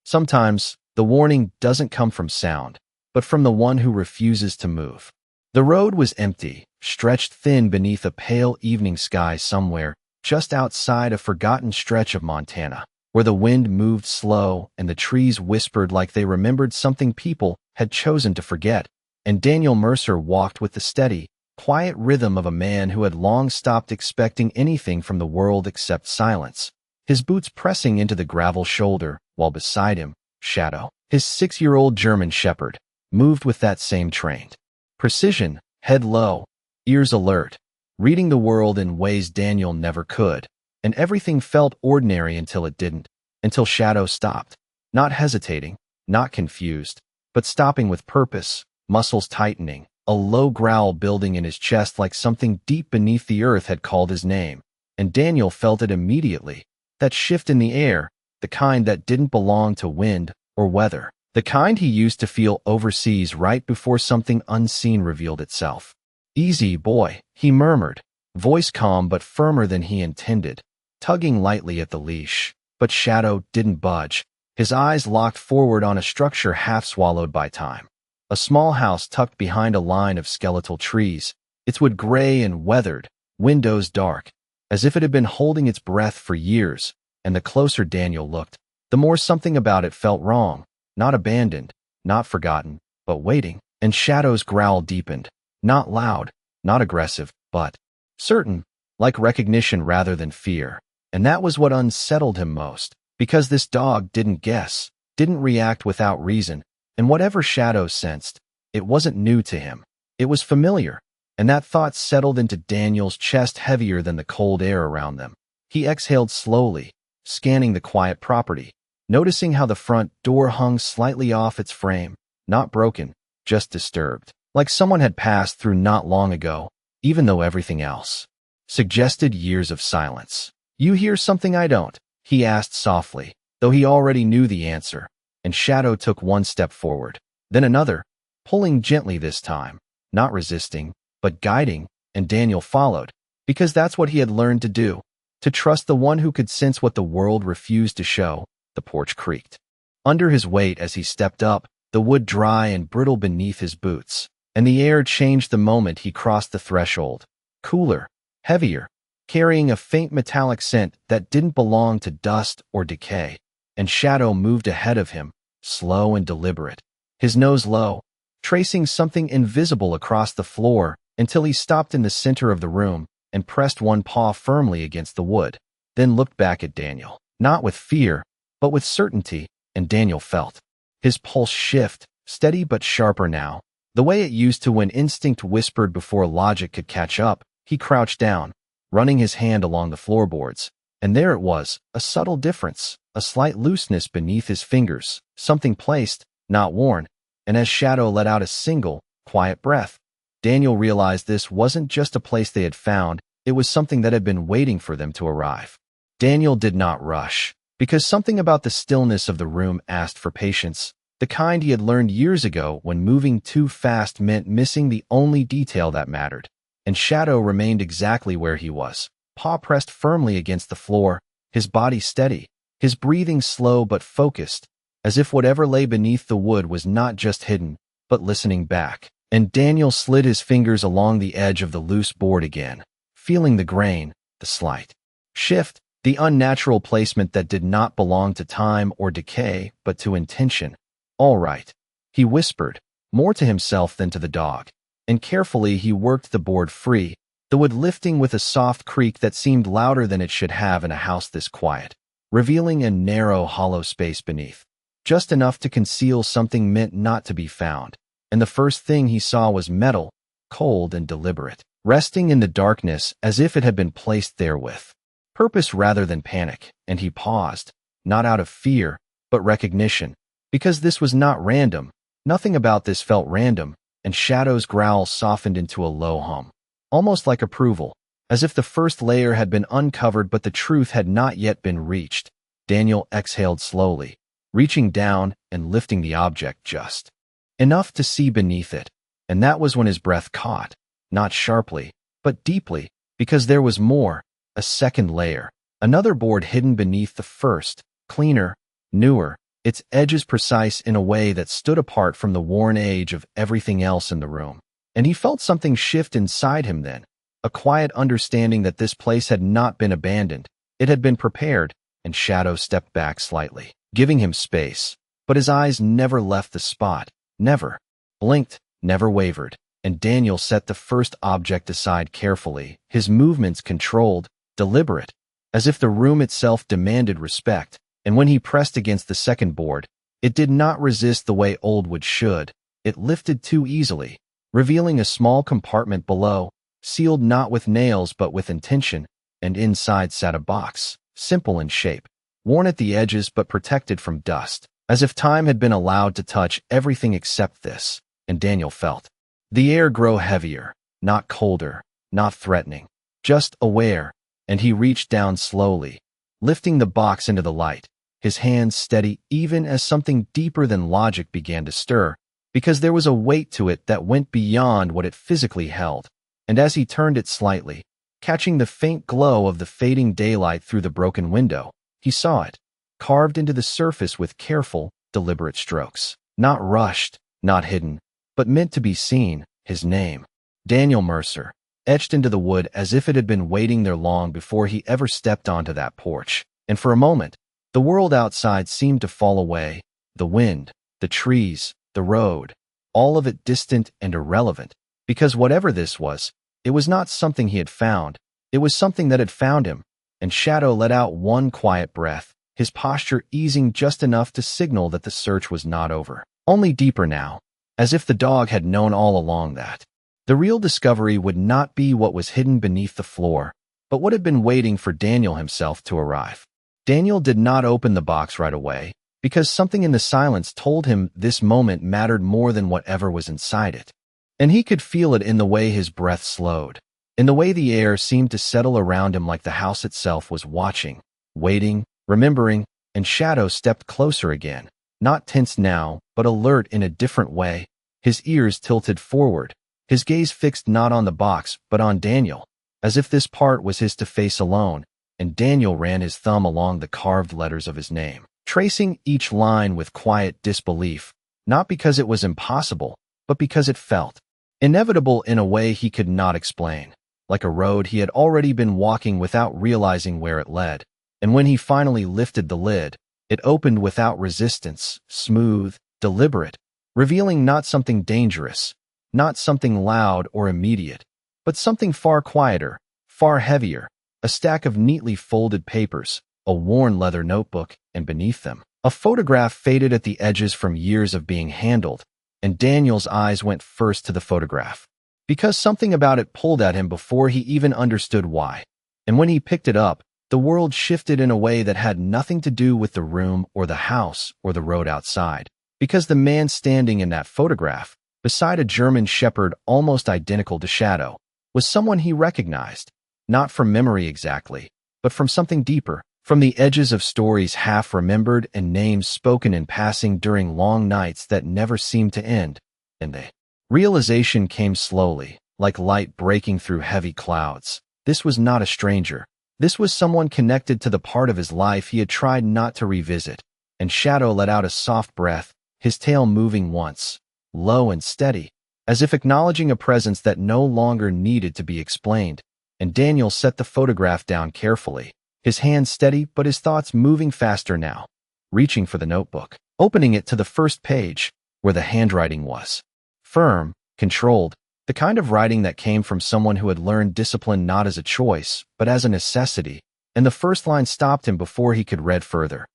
Sometimes, the warning doesn't come from sound, but from the one who refuses to move. The road was empty, stretched thin beneath a pale evening sky somewhere, just outside a forgotten stretch of Montana, where the wind moved slow and the trees whispered like they remembered something people had chosen to forget, and Daniel Mercer walked with the steady, quiet rhythm of a man who had long stopped expecting anything from the world except silence, his boots pressing into the gravel shoulder, while beside him, Shadow, his 6-year-old German shepherd, moved with that same trained precision, head low, ears alert, reading the world in ways Daniel never could, and everything felt ordinary until it didn't, until Shadow stopped, not hesitating, not confused, but stopping with purpose, muscles tightening, a low growl building in his chest like something deep beneath the earth had called his name, and Daniel felt it immediately, that shift in the air, the kind that didn't belong to wind or weather. The kind he used to feel overseas right before something unseen revealed itself. "Easy, boy," he murmured, voice calm but firmer than he intended, tugging lightly at the leash. But Shadow didn't budge, his eyes locked forward on a structure half swallowed by time. A small house tucked behind a line of skeletal trees, its wood gray and weathered, windows dark, as if it had been holding its breath for years, and the closer Daniel looked, the more something about it felt wrong. Not abandoned, not forgotten, but waiting, and Shadow's growl deepened, not loud, not aggressive, but certain, like recognition rather than fear. And that was what unsettled him most, because this dog didn't guess, didn't react without reason, and whatever Shadow sensed, it wasn't new to him. It was familiar, and that thought settled into Daniel's chest heavier than the cold air around them. He exhaled slowly, scanning the quiet property, noticing how the front door hung slightly off its frame, not broken, just disturbed, like someone had passed through not long ago, even though everything else suggested years of silence. "You hear something I don't?" he asked softly, though he already knew the answer, and Shadow took one step forward, then another, pulling gently this time, not resisting, but guiding, and Daniel followed, because that's what he had learned to do, to trust the one who could sense what the world refused to show. The porch creaked under his weight as he stepped up, the wood dry and brittle beneath his boots, and the air changed the moment he crossed the threshold, cooler, heavier, carrying a faint metallic scent that didn't belong to dust or decay, and Shadow moved ahead of him, slow and deliberate, his nose low, tracing something invisible across the floor until he stopped in the center of the room and pressed one paw firmly against the wood, then looked back at Daniel, not with fear, but with certainty, and Daniel felt his pulse shift, steady but sharper now, the way it used to when instinct whispered before logic could catch up. He crouched down, running his hand along the floorboards, and there it was, a subtle difference, a slight looseness beneath his fingers, something placed, not worn, and as Shadow let out a single, quiet breath, Daniel realized this wasn't just a place they had found, it was something that had been waiting for them to arrive. Daniel did not rush, because something about the stillness of the room asked for patience, the kind he had learned years ago when moving too fast meant missing the only detail that mattered. And Shadow remained exactly where he was, paw pressed firmly against the floor, his body steady, his breathing slow but focused, as if whatever lay beneath the wood was not just hidden, but listening back. And Daniel slid his fingers along the edge of the loose board again, feeling the grain, the slight shift, the unnatural placement that did not belong to time or decay, but to intention. "All right," he whispered, more to himself than to the dog, and carefully he worked the board free, the wood lifting with a soft creak that seemed louder than it should have in a house this quiet, revealing a narrow, hollow space beneath, just enough to conceal something meant not to be found. And the first thing he saw was metal, cold and deliberate, resting in the darkness as if it had been placed there with purpose rather than panic, and he paused, not out of fear, but recognition, because this was not random. Nothing about this felt random, and Shadow's growl softened into a low hum, almost like approval, as if the first layer had been uncovered but the truth had not yet been reached. Daniel exhaled slowly, reaching down and lifting the object just enough to see beneath it, and that was when his breath caught, not sharply, but deeply, because there was more, a second layer, another board hidden beneath the first, cleaner, newer, its edges precise in a way that stood apart from the worn age of everything else in the room. And he felt something shift inside him then, a quiet understanding that this place had not been abandoned. It had been prepared, and Shadow stepped back slightly, giving him space. But his eyes never left the spot, never blinked, never wavered, and Daniel set the first object aside carefully, his movements controlled, deliberate, as if the room itself demanded respect. And when he pressed against the second board, it did not resist the way old wood should. It lifted too easily, revealing a small compartment below, sealed not with nails but with intention, and inside sat a box, simple in shape, worn at the edges but protected from dust, as if time had been allowed to touch everything except this. And Daniel felt the air grow heavier, not colder, not threatening, just aware, and he reached down slowly, lifting the box into the light, his hands steady even as something deeper than logic began to stir, because there was a weight to it that went beyond what it physically held. And as he turned it slightly, catching the faint glow of the fading daylight through the broken window, he saw it, carved into the surface with careful, deliberate strokes. Not rushed, not hidden, but meant to be seen, his name, Daniel Mercer, etched into the wood as if it had been waiting there long before he ever stepped onto that porch. And for a moment, the world outside seemed to fall away, the wind, the trees, the road, all of it distant and irrelevant, because whatever this was, it was not something he had found, it was something that had found him. And Shadow let out one quiet breath, his posture easing just enough to signal that the search was not over, only deeper now, as if the dog had known all along that the real discovery would not be what was hidden beneath the floor, but what had been waiting for Daniel himself to arrive. Daniel did not open the box right away, because something in the silence told him this moment mattered more than whatever was inside it. And he could feel it in the way his breath slowed, in the way the air seemed to settle around him like the house itself was watching, waiting, remembering, and Shadow stepped closer again, not tense now, but alert in a different way, his ears tilted forward, his gaze fixed not on the box but on Daniel, as if this part was his to face alone. And Daniel ran his thumb along the carved letters of his name, tracing each line with quiet disbelief, not because it was impossible, but because it felt inevitable in a way he could not explain, like a road he had already been walking without realizing where it led. And when he finally lifted the lid, it opened without resistance, smooth, deliberate, revealing not something dangerous, not something loud or immediate, but something far quieter, far heavier, a stack of neatly folded papers, a worn leather notebook, and beneath them, a photograph faded at the edges from years of being handled. And Daniel's eyes went first to the photograph, because something about it pulled at him before he even understood why. And when he picked it up, the world shifted in a way that had nothing to do with the room or the house or the road outside, because the man standing in that photograph, beside a German shepherd almost identical to Shadow, was someone he recognized, not from memory exactly, but from something deeper, from the edges of stories half remembered and names spoken in passing during long nights that never seemed to end. And the realization came slowly, like light breaking through heavy clouds. This was not a stranger. This was someone connected to the part of his life he had tried not to revisit. And Shadow let out a soft breath, his tail moving once, low and steady, as if acknowledging a presence that no longer needed to be explained. And Daniel set the photograph down carefully, his hands steady but his thoughts moving faster now, reaching for the notebook, opening it to the first page, where the handwriting was firm, controlled, the kind of writing that came from someone who had learned discipline not as a choice, but as a necessity. And the first line stopped him before he could read further.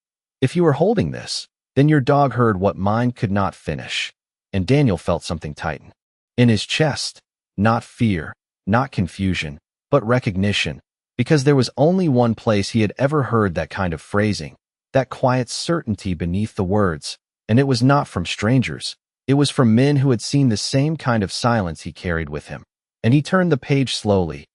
If you were holding this, then your dog heard what mine could not finish. And Daniel felt something tighten in his chest, not fear, not confusion, but recognition, because there was only one place he had ever heard that kind of phrasing, that quiet certainty beneath the words, and it was not from strangers. It was from men who had seen the same kind of silence he carried with him. And he turned the page slowly,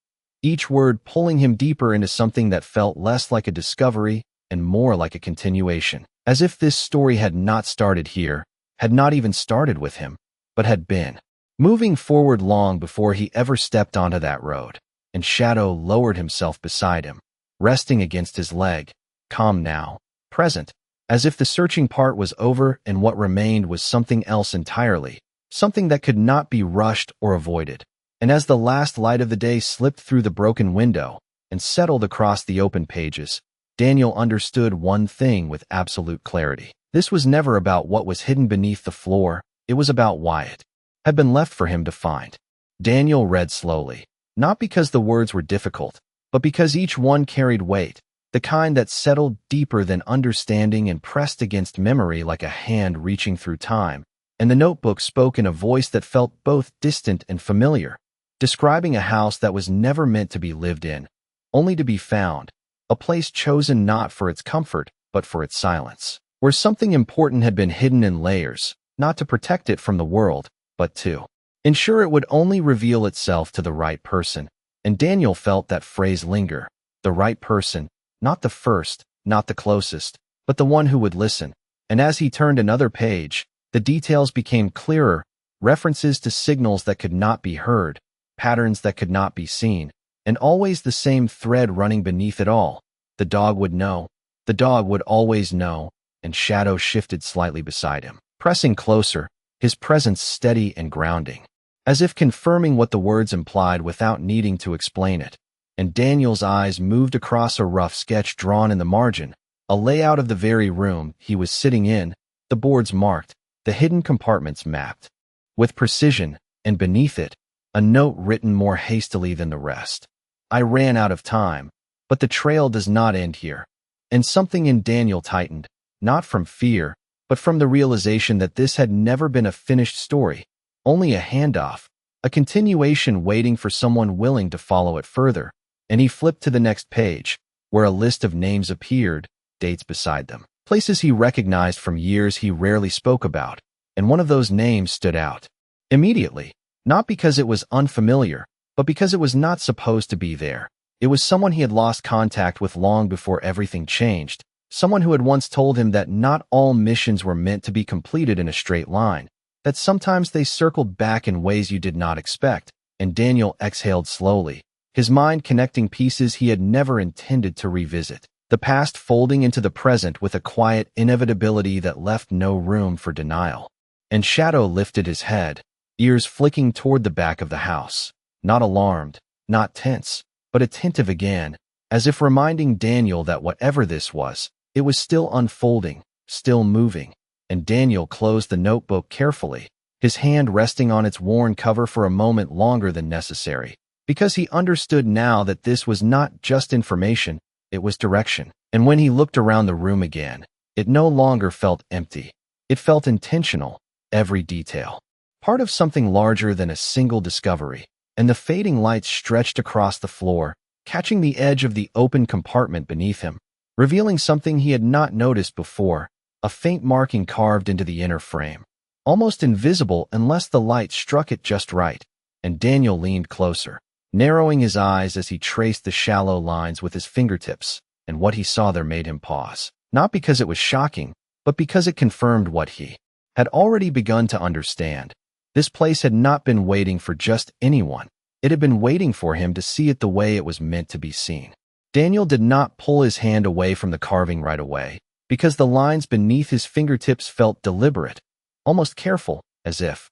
each word pulling him deeper into something that felt less like a discovery and more like a continuation, as if this story had not started here, had not even started with him, but had been moving forward long before he ever stepped onto that road. And Shadow lowered himself beside him, resting against his leg, calm now, present, as if the searching part was over and what remained was something else entirely, something that could not be rushed or avoided. And as the last light of the day slipped through the broken window and settled across the open pages, Daniel understood one thing with absolute clarity. This was never about what was hidden beneath the floor, it was about why it had been left for him to find. Daniel read slowly, not because the words were difficult, but because each one carried weight, the kind that settled deeper than understanding and pressed against memory like a hand reaching through time. And the notebook spoke in a voice that felt both distant and familiar, describing a house that was never meant to be lived in, only to be found, a place chosen not for its comfort, but for its silence, where something important had been hidden in layers, not to protect it from the world, but to ensure it would only reveal itself to the right person. And Daniel felt that phrase linger, the right person, not the first, not the closest, but the one who would listen. And as he turned another page, the details became clearer, references to signals that could not be heard, patterns that could not be seen, and always the same thread running beneath it all. The dog would know. The dog would always know. And Shadow shifted slightly beside him, pressing closer, his presence steady and grounding, as if confirming what the words implied without needing to explain it. And Daniel's eyes moved across a rough sketch drawn in the margin, a layout of the very room he was sitting in, the boards marked, the hidden compartments mapped with precision, and beneath it, a note written more hastily than the rest. I ran out of time, but the trail does not end here. And something in Daniel tightened, not from fear, but from the realization that this had never been a finished story, only a handoff, a continuation waiting for someone willing to follow it further. And he flipped to the next page, where a list of names appeared, dates beside them, places he recognized from years he rarely spoke about, and one of those names stood out immediately, not because it was unfamiliar, but because it was not supposed to be there. It was someone he had lost contact with long before everything changed, someone who had once told him that not all missions were meant to be completed in a straight line, that sometimes they circled back in ways you did not expect. And Daniel exhaled slowly, his mind connecting pieces he had never intended to revisit, the past folding into the present with a quiet inevitability that left no room for denial. And Shadow lifted his head, ears flicking toward the back of the house, not alarmed, not tense, but attentive again, as if reminding Daniel that whatever this was, it was still unfolding, still moving. And Daniel closed the notebook carefully, his hand resting on its worn cover for a moment longer than necessary, because he understood now that this was not just information, it was direction. And when he looked around the room again, it no longer felt empty. It felt intentional, every detail, part of something larger than a single discovery. And the fading lights stretched across the floor, catching the edge of the open compartment beneath him, revealing something he had not noticed before, a faint marking carved into the inner frame, almost invisible unless the light struck it just right. And Daniel leaned closer, narrowing his eyes as he traced the shallow lines with his fingertips, and what he saw there made him pause, not because it was shocking, but because it confirmed what he had already begun to understand. This place had not been waiting for just anyone. It had been waiting for him to see it the way it was meant to be seen. Daniel did not pull his hand away from the carving right away, because the lines beneath his fingertips felt deliberate, almost careful, as if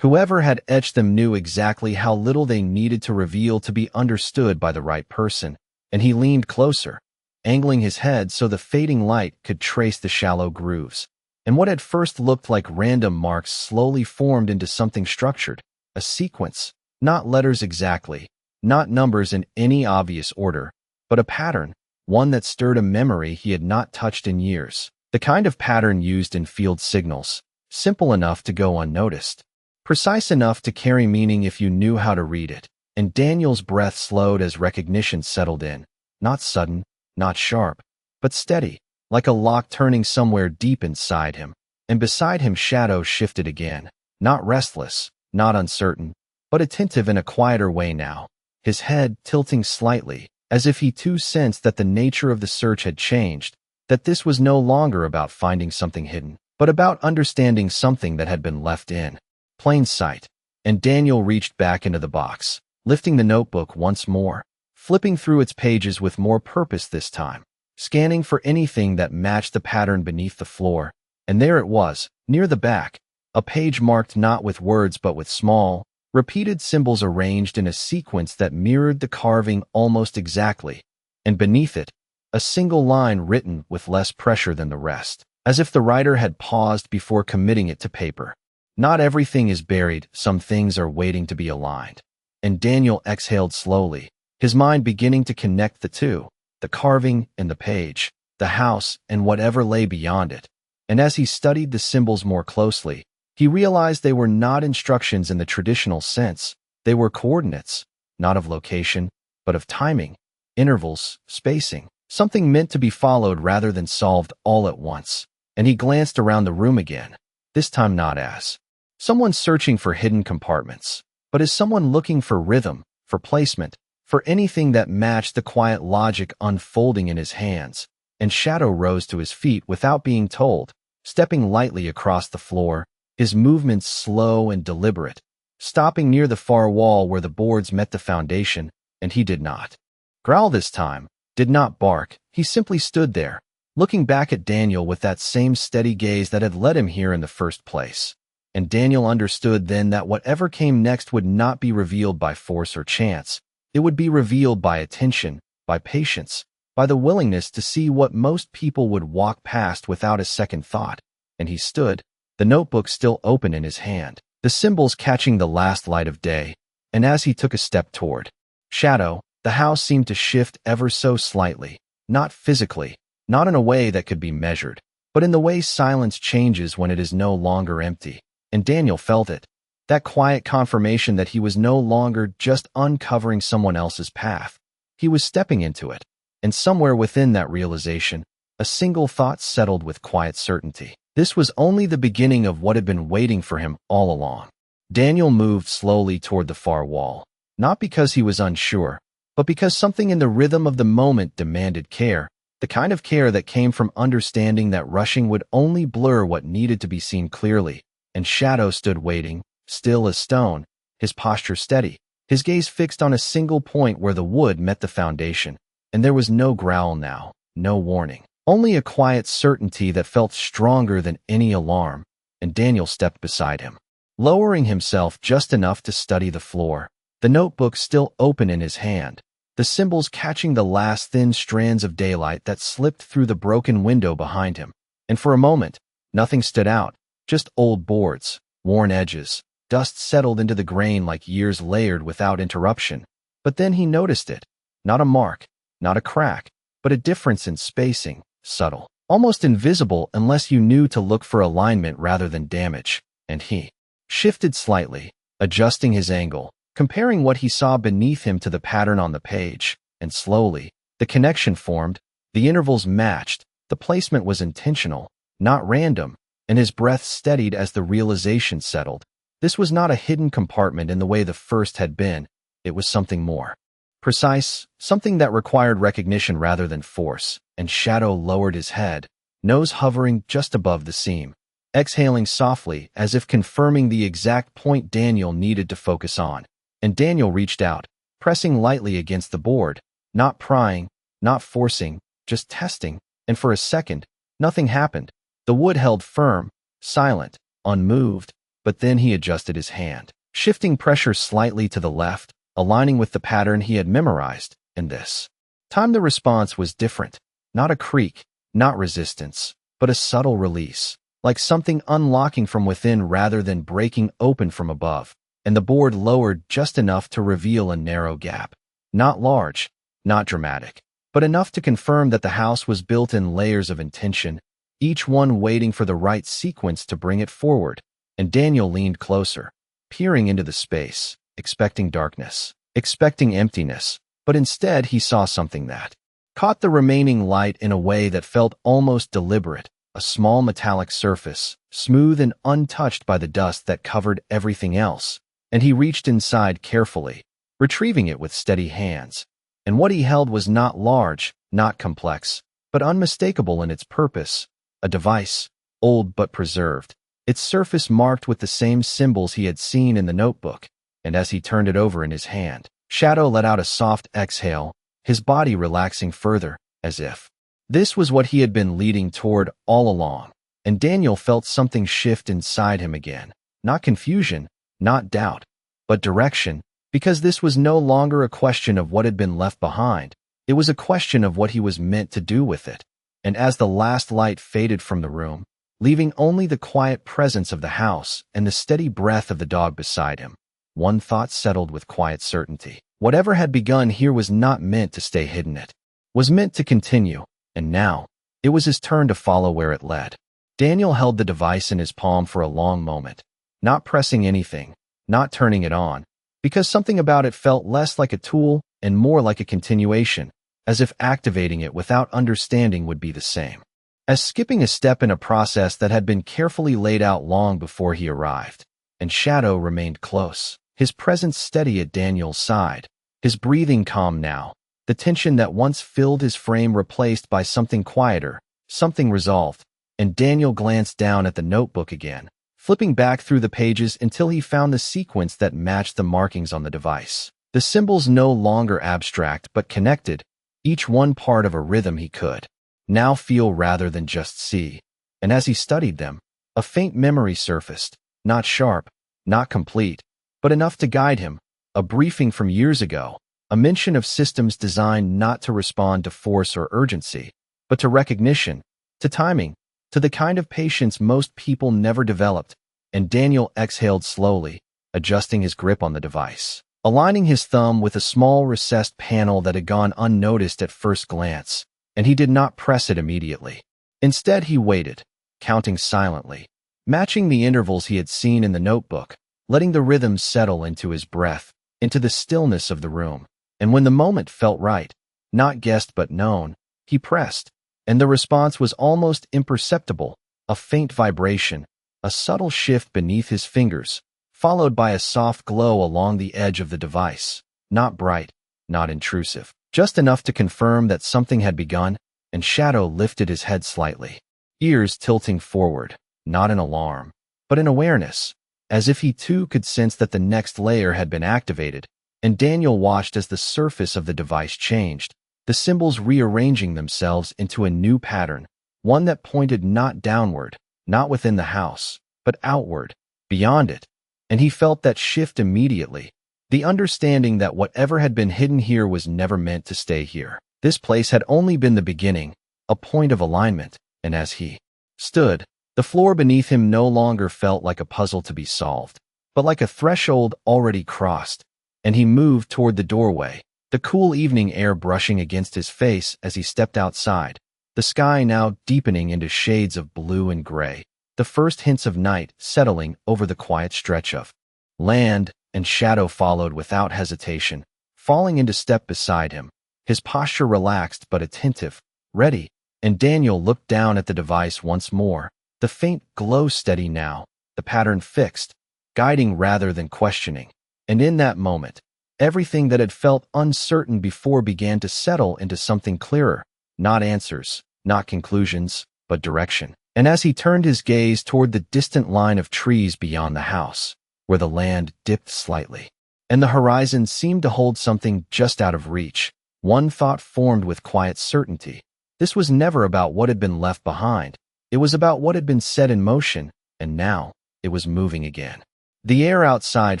whoever had etched them knew exactly how little they needed to reveal to be understood by the right person. And he leaned closer, angling his head so the fading light could trace the shallow grooves. And what had first looked like random marks slowly formed into something structured, a sequence, not letters exactly, not numbers in any obvious order, but a pattern, one that stirred a memory he had not touched in years, the kind of pattern used in field signals, simple enough to go unnoticed, precise enough to carry meaning if you knew how to read it. And Daniel's breath slowed as recognition settled in, not sudden, not sharp, but steady, like a lock turning somewhere deep inside him. And beside him Shadow shifted again, not restless, not uncertain, but attentive in a quieter way now, his head tilting slightly, as if he too sensed that the nature of the search had changed, that this was no longer about finding something hidden, but about understanding something that had been left in plain sight. And Daniel reached back into the box, lifting the notebook once more, flipping through its pages with more purpose this time. scanning for anything that matched the pattern beneath the floor. And there it was, near the back, a page marked not with words but with small, repeated symbols arranged in a sequence that mirrored the carving almost exactly, and beneath it, a single line written with less pressure than the rest, as if the writer had paused before committing it to paper. Not everything is buried, some things are waiting to be aligned. And Daniel exhaled slowly, his mind beginning to connect the two, the carving and the page, the house and whatever lay beyond it. And as he studied the symbols more closely, he realized they were not instructions in the traditional sense. They were coordinates, not of location, but of timing, intervals, spacing, something meant to be followed rather than solved all at once. And he glanced around the room again, this time not as someone searching for hidden compartments, but as someone looking for rhythm, for placement, for anything that matched the quiet logic unfolding in his hands. And Shadow rose to his feet without being told, stepping lightly across the floor, his movements slow and deliberate, stopping near the far wall where the boards met the foundation, and he did not growl this time, did not bark. He simply stood there, looking back at Daniel with that same steady gaze that had led him here in the first place. And Daniel understood then that whatever came next would not be revealed by force or chance. It would be revealed by attention, by patience, by the willingness to see what most people would walk past without a second thought. And he stood, the notebook still open in his hand, the symbols catching the last light of day. And as he took a step toward Shadow, the house seemed to shift ever so slightly, not physically, not in a way that could be measured, but in the way silence changes when it is no longer empty. And Daniel felt it, that quiet confirmation that he was no longer just uncovering someone else's path. He was stepping into it, and somewhere within that realization, a single thought settled with quiet certainty. This was only the beginning of what had been waiting for him all along. Daniel moved slowly toward the far wall, not because he was unsure, but because something in the rhythm of the moment demanded care, the kind of care that came from understanding that rushing would only blur what needed to be seen clearly. And Shadow stood waiting, still as stone, his posture steady, his gaze fixed on a single point where the wood met the foundation. And there was no growl now, no warning, only a quiet certainty that felt stronger than any alarm. And Daniel stepped beside him, lowering himself just enough to study the floor, the notebook still open in his hand, the symbols catching the last thin strands of daylight that slipped through the broken window behind him. And for a moment, nothing stood out. Just old boards, worn edges, dust settled into the grain like years layered without interruption. But then he noticed it. Not a mark, not a crack, but a difference in spacing, subtle, almost invisible unless you knew to look for alignment rather than damage. And he shifted slightly, adjusting his angle, comparing what he saw beneath him to the pattern on the page. And slowly, the connection formed, the intervals matched, the placement was intentional, not random. And his breath steadied as the realization settled. This was not a hidden compartment in the way the first had been. It was something more precise, something that required recognition rather than force. And Shadow lowered his head, nose hovering just above the seam, exhaling softly as if confirming the exact point Daniel needed to focus on. And Daniel reached out, pressing lightly against the board, not prying, not forcing, just testing. And for a second, nothing happened. The wood held firm, silent, unmoved, but then he adjusted his hand, shifting pressure slightly to the left, aligning with the pattern he had memorized. And this time the response was different, not a creak, not resistance, but a subtle release, like something unlocking from within rather than breaking open from above. And the board lowered just enough to reveal a narrow gap, not large, not dramatic, but enough to confirm that the house was built in layers of intention, each one waiting for the right sequence to bring it forward. And Daniel leaned closer, peering into the space, expecting darkness, expecting emptiness, but instead he saw something that caught the remaining light in a way that felt almost deliberate, a small metallic surface, smooth and untouched by the dust that covered everything else. And he reached inside carefully, retrieving it with steady hands. And what he held was not large, not complex, but unmistakable in its purpose. A device, old but preserved, its surface marked with the same symbols he had seen in the notebook. And as he turned it over in his hand, Shadow let out a soft exhale, his body relaxing further, as if This was what he had been leading toward all along, and Daniel felt something shift inside him again. Not confusion, not doubt, but direction, because this was no longer a question of what had been left behind. It was a question of what he was meant to do with it. And as the last light faded from the room, leaving only the quiet presence of the house and the steady breath of the dog beside him, one thought settled with quiet certainty. Whatever had begun here was not meant to stay hidden. It was meant to continue, and now, it was his turn to follow where it led. Daniel held the device in his palm for a long moment, not pressing anything, not turning it on, because something about it felt less like a tool and more like a continuation, as if activating it without understanding would be the same as skipping a step in a process that had been carefully laid out long before he arrived. And Shadow remained close, his presence steady at Daniel's side, his breathing calm now, the tension that once filled his frame replaced by something quieter, something resolved. And Daniel glanced down at the notebook again, flipping back through the pages until he found the sequence that matched the markings on the device. The symbols no longer abstract but connected, each one part of a rhythm he could now feel rather than just see. And as he studied them, a faint memory surfaced, not sharp, not complete, but enough to guide him, a briefing from years ago, a mention of systems designed not to respond to force or urgency, but to recognition, to timing, to the kind of patience most people never developed. And Daniel exhaled slowly, adjusting his grip on the device, aligning his thumb with a small recessed panel that had gone unnoticed at first glance, and he did not press it immediately. Instead, he waited, counting silently, matching the intervals he had seen in the notebook, letting the rhythm settle into his breath, into the stillness of the room. And when the moment felt right, not guessed but known, he pressed, and the response was almost imperceptible, a faint vibration, a subtle shift beneath his fingers, followed by a soft glow along the edge of the device, not bright, not intrusive, just enough to confirm that something had begun. And Shadow lifted his head slightly, ears tilting forward, not in alarm, but in awareness, as if he too could sense that the next layer had been activated. And Daniel watched as the surface of the device changed, the symbols rearranging themselves into a new pattern, one that pointed not downward, not within the house, but outward, beyond it. And he felt that shift immediately, the understanding that whatever had been hidden here was never meant to stay here. This place had only been the beginning, a point of alignment, and as he stood, the floor beneath him no longer felt like a puzzle to be solved, but like a threshold already crossed. And he moved toward the doorway, the cool evening air brushing against his face as he stepped outside, the sky now deepening into shades of blue and gray, the first hints of night settling over the quiet stretch of land. And Shadow followed without hesitation, falling into step beside him, his posture relaxed but attentive, ready. And Daniel looked down at the device once more, the faint glow steady now, the pattern fixed, guiding rather than questioning. And in that moment, everything that had felt uncertain before began to settle into something clearer, not answers, not conclusions, but direction. And as he turned his gaze toward the distant line of trees beyond the house, where the land dipped slightly, and the horizon seemed to hold something just out of reach, one thought formed with quiet certainty. This was never about what had been left behind. It was about what had been set in motion, and now it was moving again. The air outside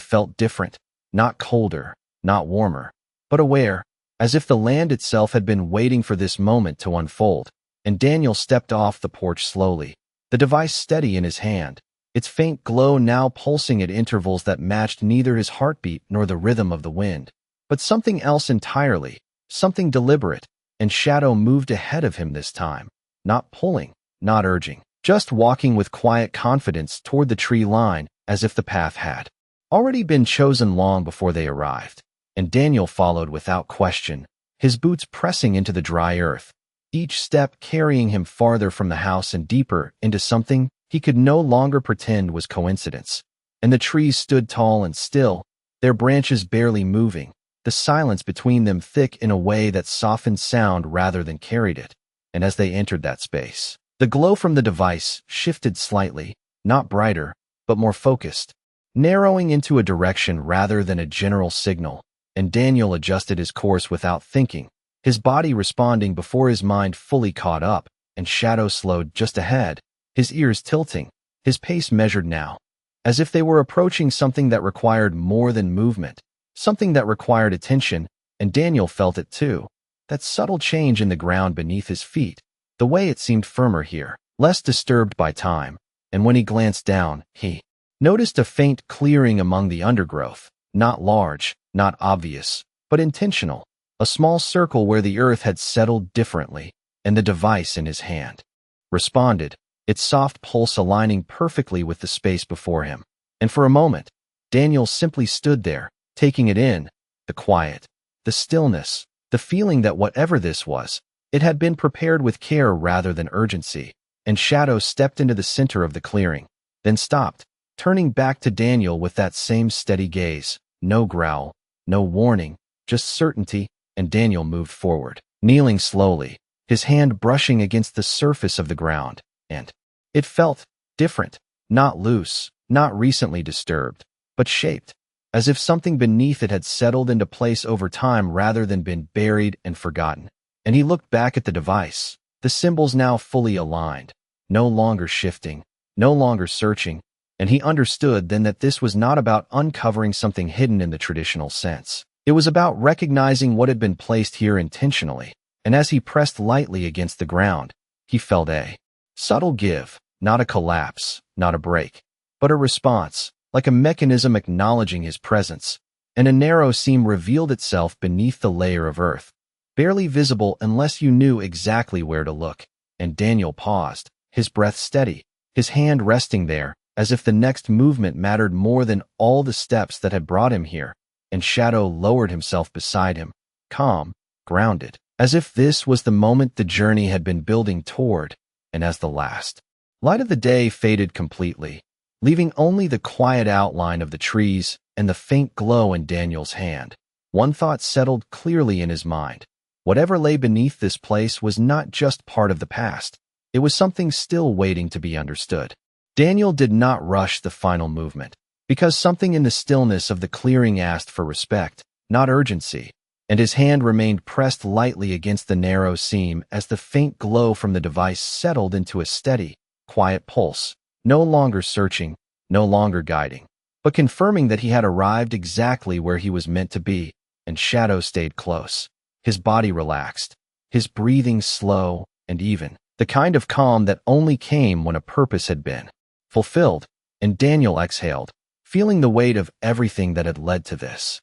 felt different, not colder, not warmer, but aware, as if the land itself had been waiting for this moment to unfold. And Daniel stepped off the porch slowly, the device steady in his hand, its faint glow now pulsing at intervals that matched neither his heartbeat nor the rhythm of the wind, but something else entirely, something deliberate. And Shadow moved ahead of him this time, not pulling, not urging, just walking with quiet confidence toward the tree line, as if the path had already been chosen long before they arrived. And Daniel followed without question, his boots pressing into the dry earth, each step carrying him farther from the house and deeper into something he could no longer pretend was coincidence. And the trees stood tall and still, their branches barely moving, the silence between them thick in a way that softened sound rather than carried it. And as they entered that space, the glow from the device shifted slightly, not brighter, but more focused, narrowing into a direction rather than a general signal. And Daniel adjusted his course without thinking, his body responding before his mind fully caught up, and Shadow slowed just ahead, his ears tilting, his pace measured now, as if they were approaching something that required more than movement, something that required attention, and Daniel felt it too. That subtle change in the ground beneath his feet, the way it seemed firmer here, less disturbed by time, and when he glanced down, he noticed a faint clearing among the undergrowth, not large, not obvious, but intentional, a small circle where the earth had settled differently, and the device in his hand responded, its soft pulse aligning perfectly with the space before him. And for a moment, Daniel simply stood there, taking it in, the quiet, the stillness, the feeling that whatever this was, it had been prepared with care rather than urgency. And Shadow stepped into the center of the clearing, then stopped, turning back to Daniel with that same steady gaze, no growl, no warning, just certainty, and Daniel moved forward, kneeling slowly, his hand brushing against the surface of the ground, and it felt different, not loose, not recently disturbed, but shaped, as if something beneath it had settled into place over time rather than been buried and forgotten. And he looked back at the device, the symbols now fully aligned, no longer shifting, no longer searching, and he understood then that this was not about uncovering something hidden in the traditional sense. It was about recognizing what had been placed here intentionally, and as he pressed lightly against the ground, he felt a subtle give, not a collapse, not a break, but a response, like a mechanism acknowledging his presence, and a narrow seam revealed itself beneath the layer of earth, barely visible unless you knew exactly where to look. And Daniel paused, his breath steady, his hand resting there, as if the next movement mattered more than all the steps that had brought him here, and Shadow lowered himself beside him, calm, grounded, as if this was the moment the journey had been building toward. And as the last light of the day faded completely, leaving only the quiet outline of the trees and the faint glow in Daniel's hand, one thought settled clearly in his mind. Whatever lay beneath this place was not just part of the past. It was something still waiting to be understood. Daniel did not rush the final movement, because something in the stillness of the clearing asked for respect, not urgency, and his hand remained pressed lightly against the narrow seam as the faint glow from the device settled into a steady, quiet pulse, no longer searching, no longer guiding, but confirming that he had arrived exactly where he was meant to be. And Shadow stayed close, his body relaxed, his breathing slow and even, the kind of calm that only came when a purpose had been fulfilled. And Daniel exhaled, feeling the weight of everything that had led to this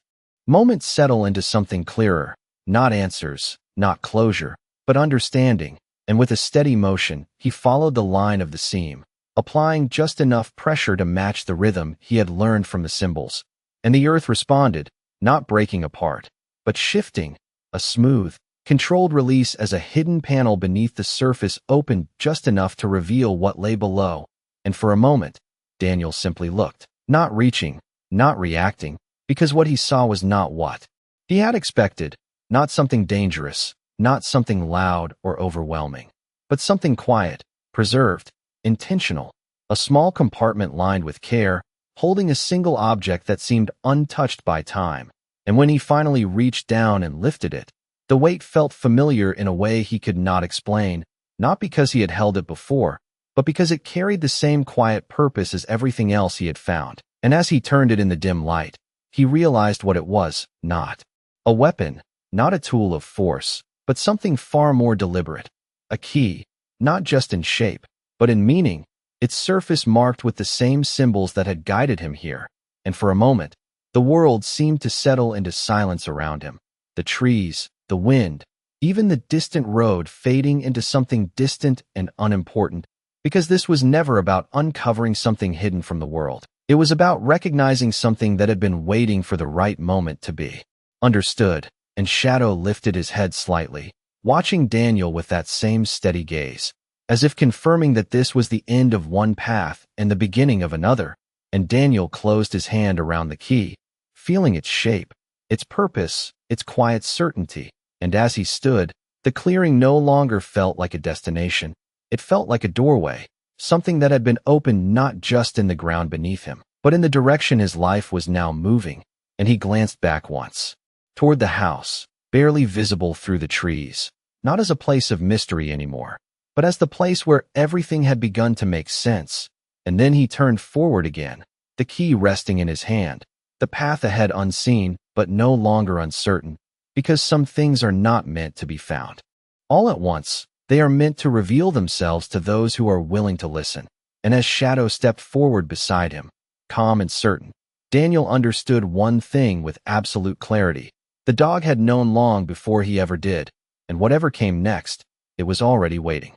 moment settle into something clearer, not answers, not closure, but understanding. And with a steady motion, he followed the line of the seam, applying just enough pressure to match the rhythm he had learned from the symbols. And the earth responded, not breaking apart, but shifting, a smooth, controlled release as a hidden panel beneath the surface opened just enough to reveal what lay below. And for a moment, Daniel simply looked, not reaching, not reacting, because what he saw was not what he had expected, not something dangerous, not something loud or overwhelming, but something quiet, preserved, intentional, a small compartment lined with care, holding a single object that seemed untouched by time. And when he finally reached down and lifted it, the weight felt familiar in a way he could not explain, not because he had held it before, but because it carried the same quiet purpose as everything else he had found. And as he turned it in the dim light, he realized what it was, not a weapon, not a tool of force, but something far more deliberate, a key, not just in shape, but in meaning, its surface marked with the same symbols that had guided him here. And for a moment, the world seemed to settle into silence around him, the trees, the wind, even the distant road fading into something distant and unimportant, because this was never about uncovering something hidden from the world. It was about recognizing something that had been waiting for the right moment to be understood. And Shadow lifted his head slightly, watching Daniel with that same steady gaze, as if confirming that this was the end of one path and the beginning of another. And Daniel closed his hand around the key, feeling its shape, its purpose, its quiet certainty. And as he stood, the clearing no longer felt like a destination. It felt like a doorway, something that had been opened not just in the ground beneath him, but in the direction his life was now moving. And he glanced back once, toward the house, barely visible through the trees, not as a place of mystery anymore, but as the place where everything had begun to make sense. And then he turned forward again, the key resting in his hand, the path ahead unseen but no longer uncertain, because some things are not meant to be found all at once. They are meant to reveal themselves to those who are willing to listen. And as Shadow stepped forward beside him, calm and certain, Daniel understood one thing with absolute clarity. The dog had known long before he ever did, and whatever came next, it was already waiting.